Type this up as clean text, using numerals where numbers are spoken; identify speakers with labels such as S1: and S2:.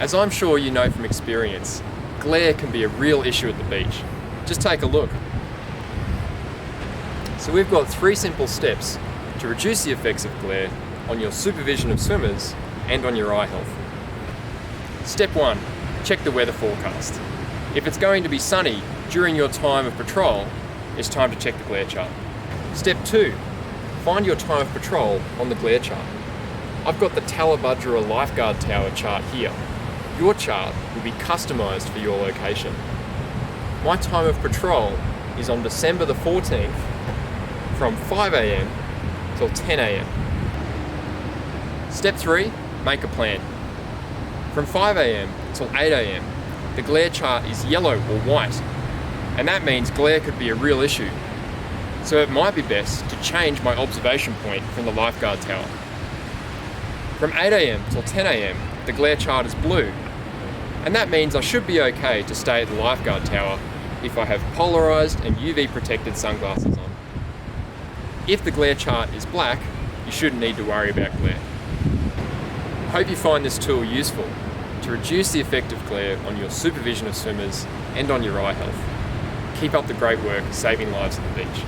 S1: As I'm sure you know from experience, glare can be a real issue at the beach. Just take a look. So we've got 3 simple steps to reduce the effects of glare on your supervision of swimmers and on your eye health. Step 1, check the weather forecast. If it's going to be sunny during your time of patrol, it's time to check the glare chart. Step 2, find your time of patrol on the glare chart. I've got the Talabudgera Lifeguard Tower chart here. Your chart will be customised for your location. My time of patrol is on December the 14th from 5 AM till 10 AM. Step 3, make a plan. From 5 AM till 8 AM, the glare chart is yellow or white, and that means glare could be a real issue. So it might be best to change my observation point from the lifeguard tower. From 8 AM till 10 AM, the glare chart is blue, and that means I should be okay to stay at the lifeguard tower if I have polarised and UV protected sunglasses on. If the glare chart is black, you shouldn't need to worry about glare. Hope you find this tool useful to reduce the effect of glare on your supervision of swimmers and on your eye health. Keep up the great work saving lives at the beach.